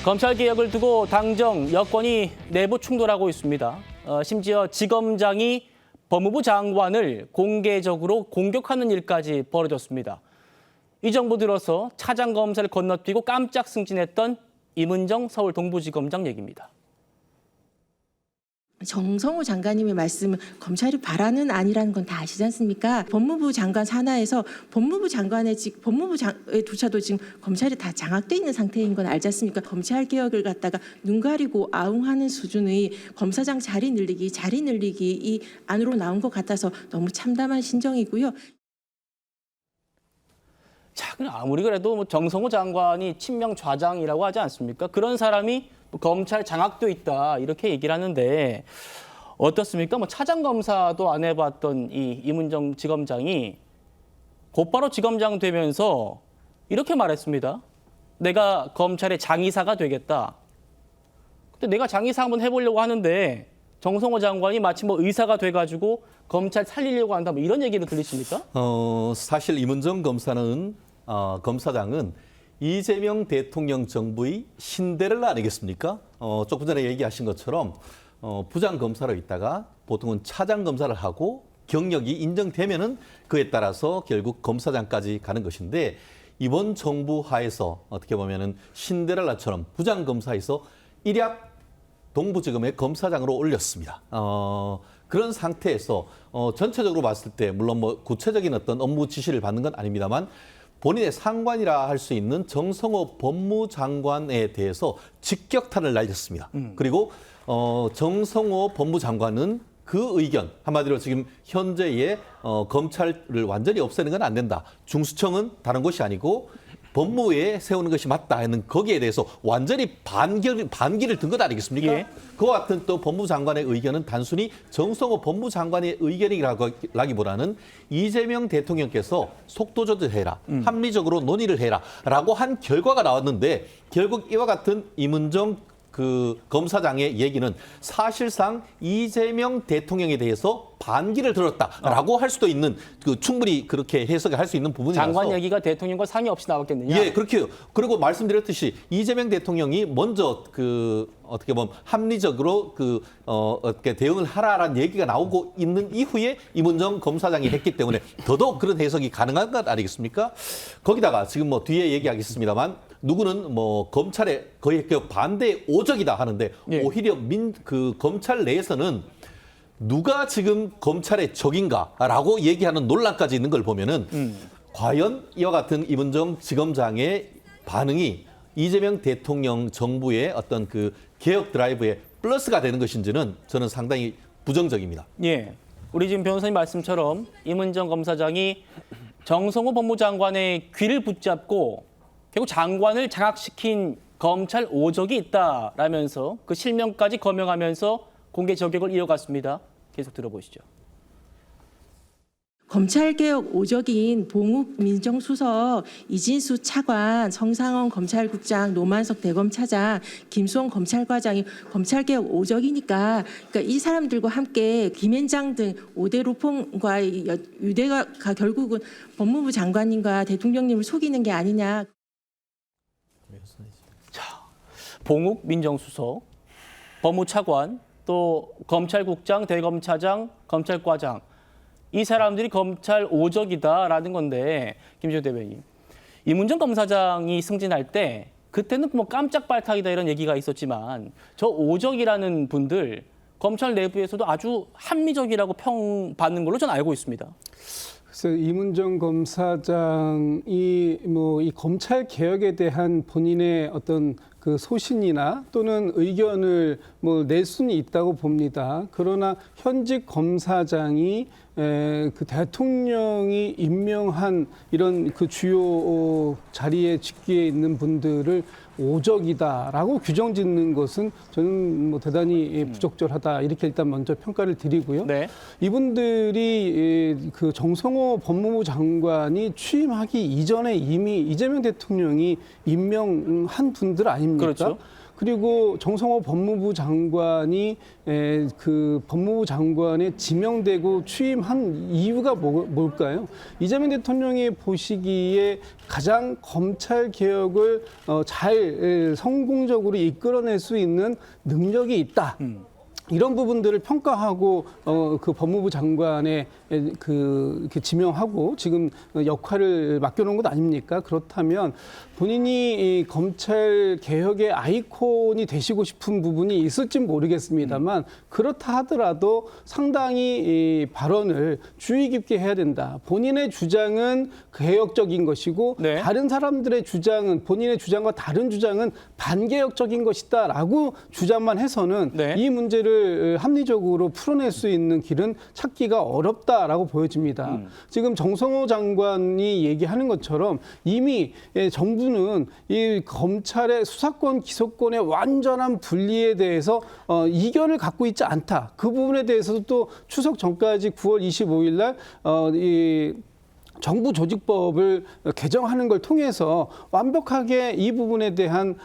검찰개혁을 두고 당정, 여권이 내부 충돌하고 있습니다. 심지어 지검장이 법무부 장관을 공개적으로 공격하는 일까지 벌어졌습니다. 이 정부 들어서 차장검사를 건너뛰고 깜짝 승진했던 임은정 서울 동부지검장 얘기입니다. 정성호 장관님의 말씀은 검찰이 바라는 아니라는 건 다 아시지 않습니까? 법무부 장관 산하에서 법무부조차도 지금 검찰이 다 장악돼 있는 상태인 건 알지 않습니까? 검찰 개혁을 갖다가 눈 가리고 아웅하는 수준의 검사장 자리 늘리기 이 안으로 나온 것 같아서 너무 참담한 심정이고요. 자, 그럼 아무리 그래도 정성호 장관이 친명 좌장이라고 하지 않습니까? 그런 사람이 검찰 장악돼 있다 이렇게 얘기를 하는데 어떻습니까? 차장 검사도 안 해봤던 이 임은정 지검장이 곧바로 지검장 되면서 이렇게 말했습니다. 내가 검찰의 장의사가 되겠다. 근데 내가 장의사 한번 해보려고 하는데 정성호 장관이 마치 의사가 돼가지고 검찰 살리려고 한다 이런 얘기를 들리십니까? 사실 임은정 검사장은 이재명 대통령 정부의 신데렐라 아니겠습니까? 조금 전에 얘기하신 것처럼 부장검사로 있다가 보통은 차장검사를 하고 경력이 인정되면은 그에 따라서 결국 검사장까지 가는 것인데 이번 정부 하에서 어떻게 보면은 신데렐라처럼 부장검사에서 일약 동부지검의 검사장으로 올렸습니다. 그런 상태에서 전체적으로 봤을 때 물론 구체적인 어떤 업무 지시를 받는 건 아닙니다만 본인의 상관이라 할 수 있는 정성호 법무장관에 대해서 직격탄을 날렸습니다. 그리고 정성호 법무장관은 그 의견, 한마디로 지금 현재의 검찰을 완전히 없애는 건 안 된다. 중수청은 다른 것이 아니고 법무부에 세우는 것이 맞다 하는 거기에 대해서 완전히 반기를 든 것 아니겠습니까? 예. 그와 같은 또 법무부 장관의 의견은 단순히 정성호 법무부 장관의 의견이라기보다는 이재명 대통령께서 속도 조절해라, 합리적으로 논의를 해라라고 한 결과가 나왔는데 결국 이와 같은 임은정 검사장의 얘기는 사실상 이재명 대통령에 대해서 반기를 들었다라고 할 수도 있는 충분히 그렇게 해석할 수 있는 부분이라서 장관 얘기가 대통령과 상의 없이 나왔겠느냐? 예, 그렇게요. 그리고 말씀드렸듯이 이재명 대통령이 먼저 어떻게 보면 합리적으로 어떻게 대응을 하라라는 얘기가 나오고 있는 이후에 임은정 검사장이 했기 때문에 더더욱 그런 해석이 가능한 것 아니겠습니까? 거기다가 지금 뒤에 얘기하겠습니다만 누구는 검찰의 거의 반대 오적이다 하는데 예. 오히려 검찰 내에서는 누가 지금 검찰의 적인가라고 얘기하는 논란까지 있는 걸 보면은 과연 이와 같은 임은정 지검장의 반응이 이재명 대통령 정부의 어떤 개혁 드라이브에 플러스가 되는 것인지는 저는 상당히 부정적입니다. 예, 우리 지금 변호사님 말씀처럼 임은정 검사장이 정성호 법무장관의 귀를 붙잡고 결국 장관을 장악시킨 검찰 오적이 있다라면서 그 실명까지 거명하면서 공개 저격을 이어갔습니다. 계속 들어보시죠. 검찰개혁 오적인 봉욱 민정수석, 이진수 차관, 성상원 검찰국장, 노만석 대검차장, 김수홍 검찰과장이 검찰개혁 오적이니까 이 사람들과 함께 김앤장 등 5대 로펌과의 유대가 결국은 법무부 장관님과 대통령님을 속이는 게 아니냐. 자, 봉욱 민정수석, 법무차관, 또 검찰국장, 대검차장, 검찰과장 이 사람들이 검찰 오적이다라는 건데 김지호 대변인, 임은정 검사장이 승진할 때 그때는 깜짝 발탁이다 이런 얘기가 있었지만 저 오적이라는 분들 검찰 내부에서도 아주 합리적이라고 평받는 걸로 저는 알고 있습니다. 그래서 임은정 검사장이 이 검찰 개혁에 대한 본인의 어떤 소신이나 또는 의견을 낼 수는 있다고 봅니다. 그러나 현직 검사장이 대통령이 임명한 이런 주요 자리에 직기에 있는 분들을 오적이다라고 규정짓는 것은 저는 대단히 부적절하다 이렇게 일단 먼저 평가를 드리고요. 네. 이분들이 정성호 법무부 장관이 취임하기 이전에 이미 이재명 대통령이 임명한 분들 아닙니까? 그렇죠. 그리고 정성호 법무부 장관이 그 법무부 장관에 지명되고 취임한 이유가 뭘까요? 이재명 대통령이 보시기에 가장 검찰 개혁을 잘 성공적으로 이끌어낼 수 있는 능력이 있다. 이런 부분들을 평가하고 그 법무부 장관에 그 지명하고 지금 역할을 맡겨놓은 것 아닙니까? 그렇다면 본인이 이 검찰 개혁의 아이콘이 되시고 싶은 부분이 있을지 모르겠습니다만 그렇다 하더라도 상당히 이 발언을 주의 깊게 해야 된다. 본인의 주장은 개혁적인 것이고 네. 다른 사람들의 주장은 본인의 주장과 다른 주장은 반개혁적인 것이다라고 주장만 해서는 네. 이 문제를 합리적으로 풀어낼 수 있는 길은 찾기가 어렵다라고 보여집니다. 지금 정성호 장관이 얘기하는 것처럼 이미 정부는 이 검찰의 수사권, 기소권의 완전한 분리에 대해서 이견을 갖고 있지 않다. 그 부분에 대해서도 또 추석 전까지 9월 25일 날 이 정부 조직법을 개정하는 걸 통해서 완벽하게 이 부분에 대한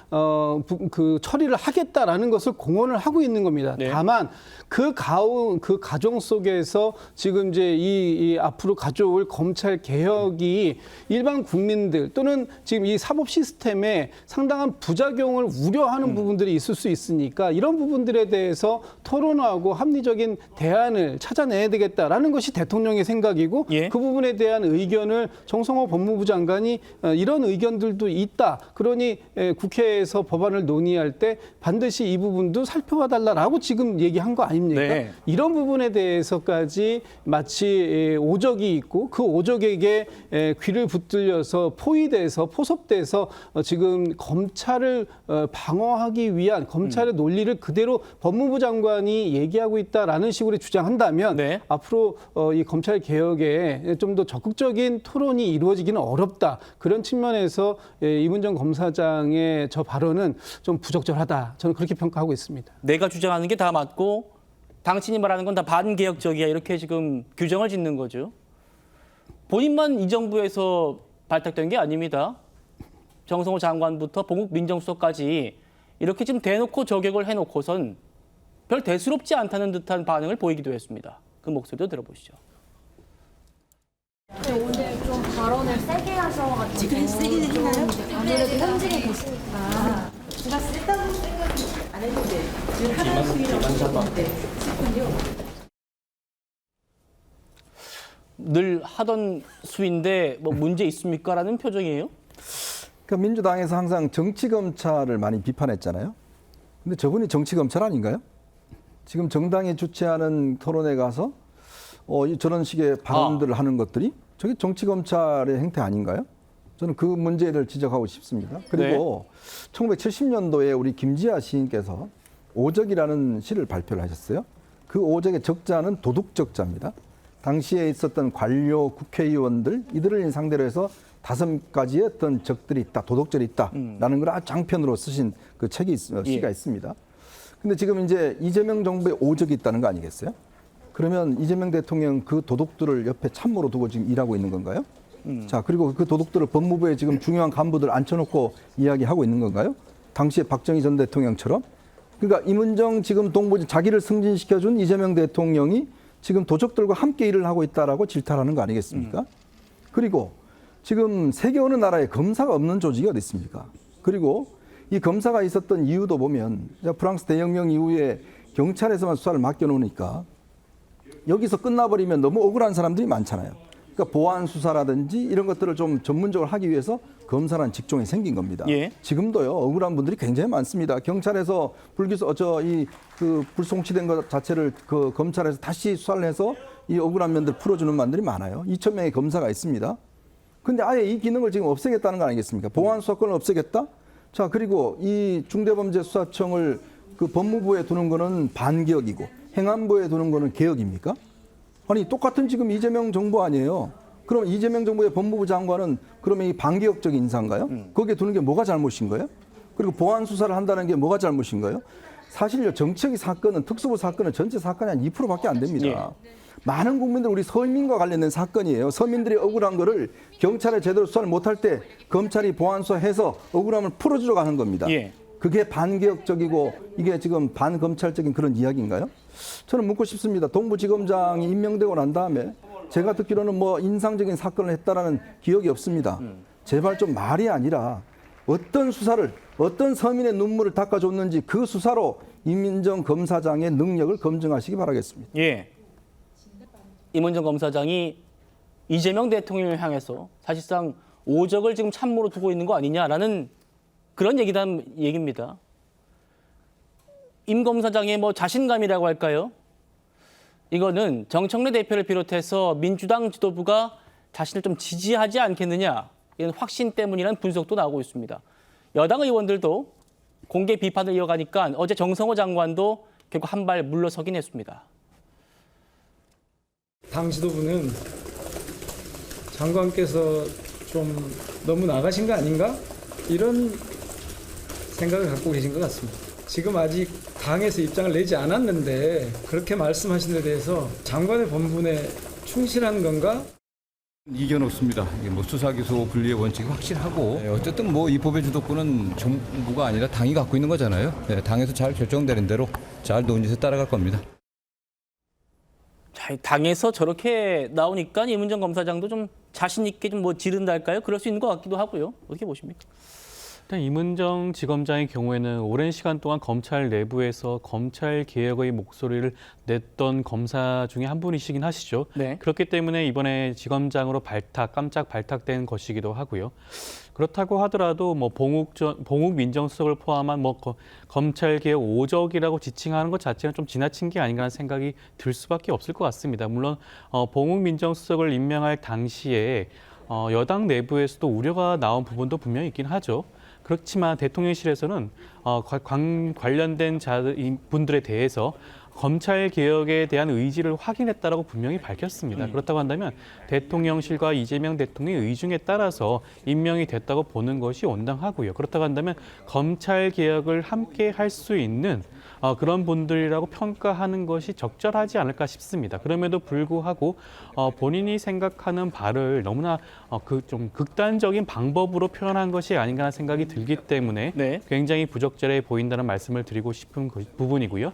그 처리를 하겠다라는 것을 공언을 하고 있는 겁니다. 네. 다만 그 가정 속에서 지금 이제 이 앞으로 가져올 검찰 개혁이 일반 국민들 또는 지금 이 사법 시스템에 상당한 부작용을 우려하는 부분들이 있을 수 있으니까 이런 부분들에 대해서 토론하고 합리적인 대안을 찾아내야 되겠다라는 것이 대통령의 생각이고 예. 그 부분에 대한 의견을 정성호 법무부 장관이 이런 의견들도 있다. 그러니 국회에서 법안을 논의할 때 반드시 이 부분도 살펴봐달라라고 지금 얘기한 거 아닙니까? 네. 이런 부분에 대해서까지 마치 오적이 있고 그 오적에게 귀를 붙들려서 포위돼서 포섭돼서 지금 검찰을 방어하기 위한 검찰의 논리를 그대로 법무부 장관이 얘기하고 있다라는 식으로 주장한다면 네. 앞으로 이 검찰 개혁에 좀 더 적극적인 토론이 이루어지기는 어렵다. 그런 측면에서 이문정 검사장의 저 발언은 좀 부적절하다. 저는 그렇게 평가하고 있습니다. 내가 주장하는 게 다 맞고 당신이 말하는 건 다 반개혁적이야 이렇게 지금 규정을 짓는 거죠. 본인만 이 정부에서 발탁된 게 아닙니다. 정성호 장관부터 봉욱 민정수석까지 이렇게 지금 대놓고 저격을 해놓고선 별 대수롭지 않다는 듯한 반응을 보이기도 했습니다. 그 목소리도 들어보시죠. 네, 오늘 좀 발언을 세게 하셔가지고 지금 세게 했나요? 아무래도 현직에 계시니까 제가 쓸다고 생각이 안 했는데 늘 하는 중이라고 생각했는데 늘 하던 수인데 뭐 문제 있습니까? 라는 표정이에요. 그러니까 민주당에서 항상 정치 검찰을 많이 비판했잖아요. 근데 저분이 정치 검찰 아닌가요? 지금 정당이 주최하는 토론회 가서 저런 식의 발언들을 하는 것들이 저게 정치 검찰의 행태 아닌가요? 저는 그 문제를 지적하고 싶습니다. 그리고 1970년도에 우리 김지아 시인께서 오적이라는 시를 발표를 하셨어요. 그 오적의 적자는 도둑적자입니다. 당시에 있었던 관료, 국회의원들 이들을 상대로 해서 5가지의 어떤 적들이 있다, 도덕절이 있다라는 걸 아주 장편으로 쓰신 그 책이 시가 있습니다. 근데 지금 이제 이재명 정부에 오적이 있다는 거 아니겠어요? 그러면 이재명 대통령 그 도둑들을 옆에 참모로 두고 지금 일하고 있는 건가요? 자, 그리고 그 도둑들을 법무부에 지금 중요한 간부들 앉혀놓고 이야기하고 있는 건가요? 당시에 박정희 전 대통령처럼? 그러니까 이문정 지금 동부지 자기를 승진시켜준 이재명 대통령이 지금 도적들과 함께 일을 하고 있다라고 질타하는 거 아니겠습니까? 그리고 지금 세계 어느 나라에 검사가 없는 조직이 어디 있습니까? 그리고 이 검사가 있었던 이유도 보면 프랑스 대혁명 이후에 경찰에서만 수사를 맡겨놓으니까 여기서 끝나버리면 너무 억울한 사람들이 많잖아요. 그러니까 보안 수사라든지 이런 것들을 좀 전문적으로 하기 위해서 검사라는 직종이 생긴 겁니다. 예. 지금도요 억울한 분들이 굉장히 많습니다. 경찰에서 불송치된 것 자체를 그 검찰에서 다시 수사를 해서 이 억울한 면들 풀어주는 분들이 많아요. 2,000명의 검사가 있습니다. 근데 아예 이 기능을 지금 없애겠다는 거 아니겠습니까? 보안 수사권을 없애겠다? 자, 그리고 이 중대범죄수사청을 그 법무부에 두는 거는 반개혁이고 행안부에 두는 거는 개혁입니까? 아니, 똑같은 지금 이재명 정부 아니에요. 그럼 이재명 정부의 법무부 장관은 그러면 이 반개혁적 인사인가요? 거기에 두는 게 뭐가 잘못인 거예요? 그리고 보안 수사를 한다는 게 뭐가 잘못인 거예요? 사실요, 정치적인 사건은, 특수부 사건은 전체 사건이 한 2%밖에 안 됩니다. 많은 국민들, 우리 서민과 관련된 사건이에요. 서민들이 억울한 거를 경찰에 제대로 수사를 못할 때 검찰이 보안 수사해서 억울함을 풀어주려고 하는 겁니다. 예. 그게 반개혁적이고 이게 지금 반검찰적인 그런 이야기인가요? 저는 묻고 싶습니다. 동부지검장이 임명되고 난 다음에 제가 듣기로는 뭐 인상적인 사건을 했다라는 기억이 없습니다. 제발 좀 말이 아니라 어떤 수사를, 어떤 서민의 눈물을 닦아줬는지 그 수사로 임민정 검사장의 능력을 검증하시기 바라겠습니다. 예. 임은정 검사장이 이재명 대통령을 향해서 사실상 오적을 지금 참모로 두고 있는 거 아니냐라는 그런 얘기입니다. 임 검사장의 뭐 자신감이라고 할까요? 이거는 정청래 대표를 비롯해서 민주당 지도부가 자신을 좀 지지하지 않겠느냐 이런 확신 때문이라는 분석도 나오고 있습니다. 여당 의원들도 공개 비판을 이어가니까 어제 정성호 장관도 결국 한 발 물러서긴 했습니다. 당 지도부는 장관께서 좀 너무 나가신 거 아닌가? 이런 생각을 갖고 계신 것 같습니다. 지금 아직 당에서 입장을 내지 않았는데 그렇게 말씀하신 데 대해서 장관의 본분에 충실한 건가? 이견 없습니다. 이게 뭐 수사기소 분리의 원칙이 확실하고 어쨌든 뭐 이 법의 주도권은 정부가 아니라 당이 갖고 있는 거잖아요. 네, 당에서 잘 결정되는 대로 잘 논의해서 따라갈 겁니다. 자, 당에서 저렇게 나오니까 임은정 검사장도 좀 자신 있게 좀 뭐 지른달까요? 그럴 수 있는 것 같기도 하고요. 어떻게 보십니까? 일단 임은정 지검장의 경우에는 오랜 시간 동안 검찰 내부에서 검찰 개혁의 목소리를 냈던 검사 중에 한 분이시긴 하시죠. 네. 그렇기 때문에 이번에 지검장으로 깜짝 발탁된 것이기도 하고요. 그렇다고 하더라도 뭐 봉욱 민정수석을 포함한 뭐 검찰 개혁 오적이라고 지칭하는 것 자체는 좀 지나친 게 아닌가 하는 생각이 들 수밖에 없을 것 같습니다. 물론 봉욱 민정수석을 임명할 당시에 여당 내부에서도 우려가 나온 부분도 분명히 있긴 하죠. 그렇지만 대통령실에서는 관련된 분들에 대해서 검찰 개혁에 대한 의지를 확인했다라고 분명히 밝혔습니다. 그렇다고 한다면 대통령실과 이재명 대통령의 의중에 따라서 임명이 됐다고 보는 것이 온당하고요. 그렇다고 한다면 검찰 개혁을 함께 할 수 있는 그런 분들이라고 평가하는 것이 적절하지 않을까 싶습니다. 그럼에도 불구하고 본인이 생각하는 바를 너무나 좀 극단적인 방법으로 표현한 것이 아닌가 하는 생각이 들기 때문에 네. 굉장히 부적절해 보인다는 말씀을 드리고 싶은 부분이고요.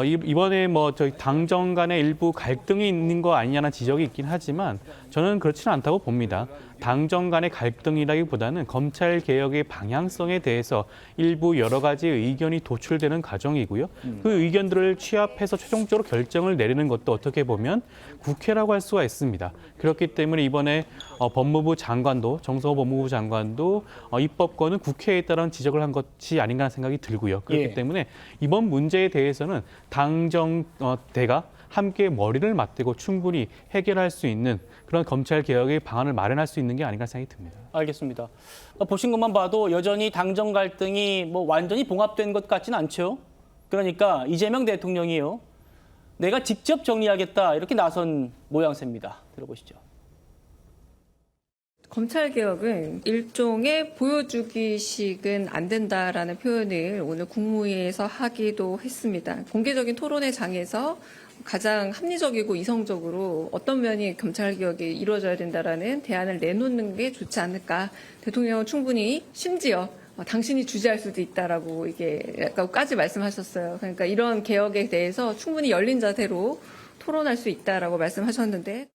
이번에 뭐 저희 당정 간에 일부 갈등이 있는 거 아니냐는 지적이 있긴 하지만 저는 그렇지는 않다고 봅니다. 당정 간의 갈등이라기보다는 검찰 개혁의 방향성에 대해서 일부 여러 가지 의견이 도출되는 과정이고요. 그 의견들을 취합해서 최종적으로 결정을 내리는 것도 어떻게 보면 국회라고 할 수가 있습니다. 그렇기 때문에 이번에 법무부 장관도 정성호 법무부 장관도 입법권은 국회에 있다는 지적을 한 것이 아닌가 하는 생각이 들고요. 그렇기 예. 때문에 이번 문제에 대해서는 당정대가 함께 머리를 맞대고 충분히 해결할 수 있는 그런 검찰 개혁의 방안을 마련할 수 있는 게 아닌가 생각이 듭니다. 알겠습니다. 보신 것만 봐도 여전히 당정 갈등이 뭐 완전히 봉합된 것 같지는 않죠. 그러니까 이재명 대통령이요. 내가 직접 정리하겠다 이렇게 나선 모양새입니다. 들어보시죠. 검찰개혁은 일종의 보여주기식은 안 된다라는 표현을 오늘 국무회의에서 하기도 했습니다. 공개적인 토론회 장에서 가장 합리적이고 이성적으로 어떤 면이 검찰개혁이 이루어져야 된다라는 대안을 내놓는 게 좋지 않을까. 대통령은 충분히 심지어 당신이 주재할 수도 있다라고 이게 약간까지 말씀하셨어요. 그러니까 이런 개혁에 대해서 충분히 열린 자세로 토론할 수 있다라고 말씀하셨는데.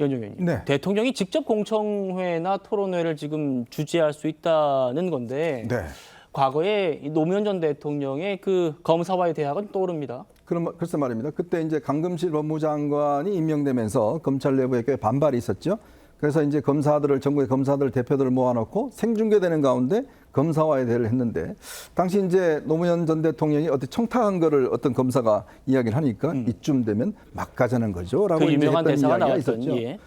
연중 의원님. 네. 대통령이 직접 공청회나 토론회를 지금 주재할 수 있다는 건데 네. 과거에 노무현 전 대통령의 그 검사와의 대화가 떠오릅니다. 글쎄 말입니다. 그때 이제 강금실 법무장관이 임명되면서 검찰 내부에 꽤 반발이 있었죠. 그래서 이제 전국의 검사들 대표들을 모아놓고 생중계되는 가운데 검사와의 대화를 했는데 당시 이제 노무현 전 대통령이 어떤 청탁한 거를 어떤 검사가 이야기를 하니까 이쯤 되면 막 가자는 거죠라고 그 유명한 했던 대사가 이야기가 나왔던, 있었죠. 예.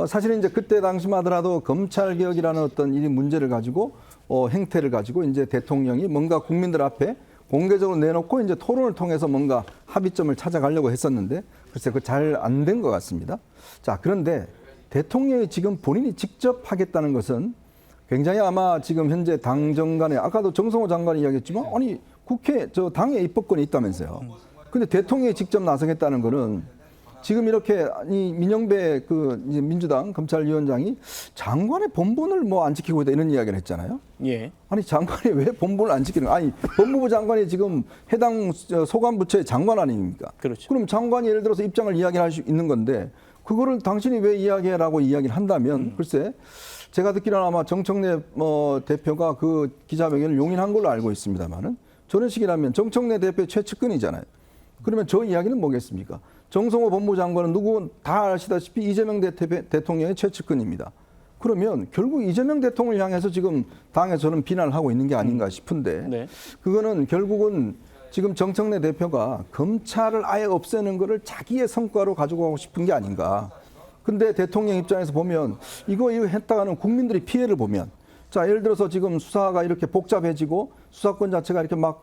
사실은 이제 그때 당시만 하더라도 검찰 개혁이라는 어떤 이 문제를 가지고 행태를 가지고 이제 대통령이 뭔가 국민들 앞에 공개적으로 내놓고 이제 토론을 통해서 뭔가 합의점을 찾아가려고 했었는데 글쎄 그 잘 안 된 것 같습니다. 자, 그런데 대통령이 지금 본인이 직접 하겠다는 것은 굉장히 아마 지금 현재 당정 간에 아까도 정성호 장관이 이야기했지만 아니 국회 당에 입법권이 있다면서요. 근데 대통령이 직접 나서겠다는 거는 지금 이렇게 이 민영배 그 이제 민주당 검찰위원장이 장관의 본분을 뭐 안 지키고 있다 이런 이야기를 했잖아요. 예. 아니 장관이 왜 본분을 안 지키는 거야? 아니 법무부 장관이 지금 해당 소관 부처의 장관 아닙니까? 그렇죠. 그럼 장관이 예를 들어서 입장을 이야기할 수 있는 건데 그거를 당신이 왜 이야기해라고 이야기를 한다면 글쎄 제가 듣기로는 아마 정청래 대표가 그 기자회견을 용인한 걸로 알고 있습니다만은 저런 식이라면 정청래 대표의 최측근이잖아요. 그러면 저 이야기는 뭐겠습니까? 정성호 법무부 장관은 누구 다 아시다시피 이재명 대통령의 최측근입니다. 그러면 결국 이재명 대통령을 향해서 지금 당에서 저는 비난을 하고 있는 게 아닌가 싶은데 네. 그거는 결국은 지금 정청래 대표가 검찰을 아예 없애는 거를 자기의 성과로 가지고 가고 싶은 게 아닌가. 근데 대통령 입장에서 보면 이거 했다가는 국민들이 피해를 보면 자 예를 들어서 지금 수사가 이렇게 복잡해지고 수사권 자체가 이렇게 막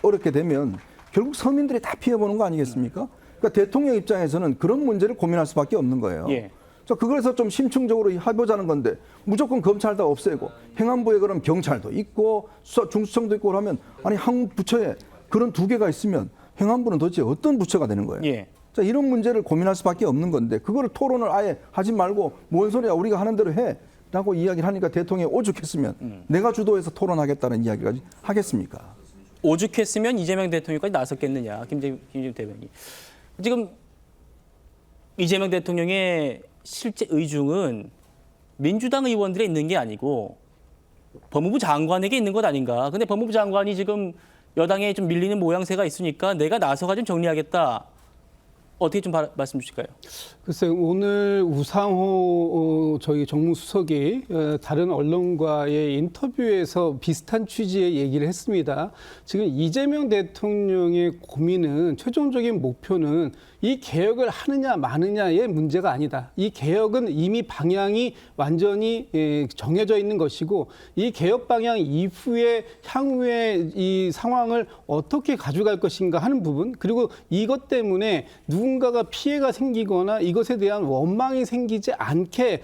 어렵게 되면 결국 서민들이 다 피해보는 거 아니겠습니까? 그러니까 대통령 입장에서는 그런 문제를 고민할 수밖에 없는 거예요. 예. 자, 그래서 좀 심층적으로 해보자는 건데 무조건 검찰 다 없애고 행안부에 그럼 경찰도 있고 중수청도 있고 그러면 아니 한 부처에 그런 두 개가 있으면 행안부는 도대체 어떤 부처가 되는 거예요? 예. 자, 이런 문제를 고민할 수밖에 없는 건데 그거를 토론을 아예 하지 말고 뭔 소리야 우리가 하는 대로 해 라고 이야기를 하니까 대통령이 오죽했으면 내가 주도해서 토론하겠다는 이야기까지 하겠습니까? 오죽했으면 이재명 대통령까지 나섰겠느냐. 김재규 대변인. 지금 이재명 대통령의 실제 의중은 민주당 의원들에 있는 게 아니고 법무부 장관에게 있는 것 아닌가. 근데 법무부 장관이 지금 여당에 좀 밀리는 모양새가 있으니까 내가 나서가 좀 정리하겠다. 어떻게 좀 말씀 주실까요? 글쎄 오늘 우상호 저희 정무수석이 다른 언론과의 인터뷰에서 비슷한 취지의 얘기를 했습니다. 지금 이재명 대통령의 고민은 최종적인 목표는 이 개혁을 하느냐 마느냐의 문제가 아니다. 이 개혁은 이미 방향이 완전히 정해져 있는 것이고 이 개혁 방향 이후에 향후에 이 상황을 어떻게 가져갈 것인가 하는 부분 그리고 이것 때문에 누군가가 피해가 생기거나 이것에 대한 원망이 생기지 않게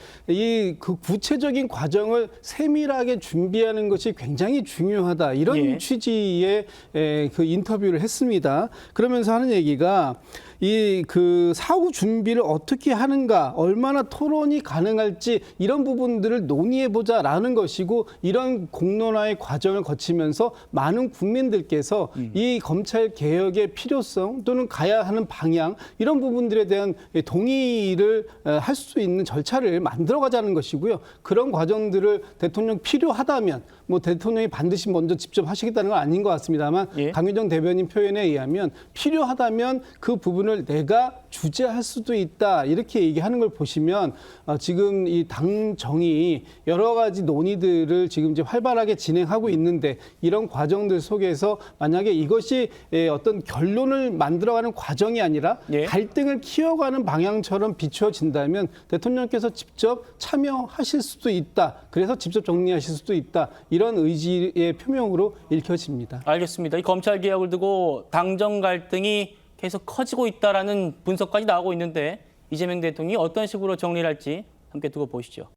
그 구체적인 과정을 세밀하게 준비하는 것이 굉장히 중요하다. 이런 예. 취지의 그 인터뷰를 했습니다. 그러면서 하는 얘기가 그 사후 준비를 어떻게 하는가, 얼마나 토론이 가능할지 이런 부분들을 논의해보자라는 것이고 이런 공론화의 과정을 거치면서 많은 국민들께서 이 검찰 개혁의 필요성 또는 가야 하는 방향 이런 부분들에 대한 동의를 할 수 있는 절차를 만들어가자는 것이고요. 그런 과정들을 대통령 필요하다면 뭐 대통령이 반드시 먼저 직접 하시겠다는 건 아닌 것 같습니다만 예. 강유정 대변인 표현에 의하면 필요하다면 그 부분을 내가 주재할 수도 있다 이렇게 얘기하는 걸 보시면 지금 이 당정이 여러 가지 논의들을 지금 이제 활발하게 진행하고 있는데 이런 과정들 속에서 만약에 이것이 어떤 결론을 만들어가는 과정이 아니라 예. 갈등을 키워가는 방향처럼 비추어진다면 대통령께서 직접 참여하실 수도 있다. 그래서 직접 정리하실 수도 있다. 이런 의지의 표명으로 읽혀집니다. 알겠습니다. 이 검찰 개혁을 두고 당정 갈등이 계속 커지고 있다라는 분석까지 나오고 있는데 이재명 대통령이 어떤 식으로 정리를 할지 함께 두고 보시죠.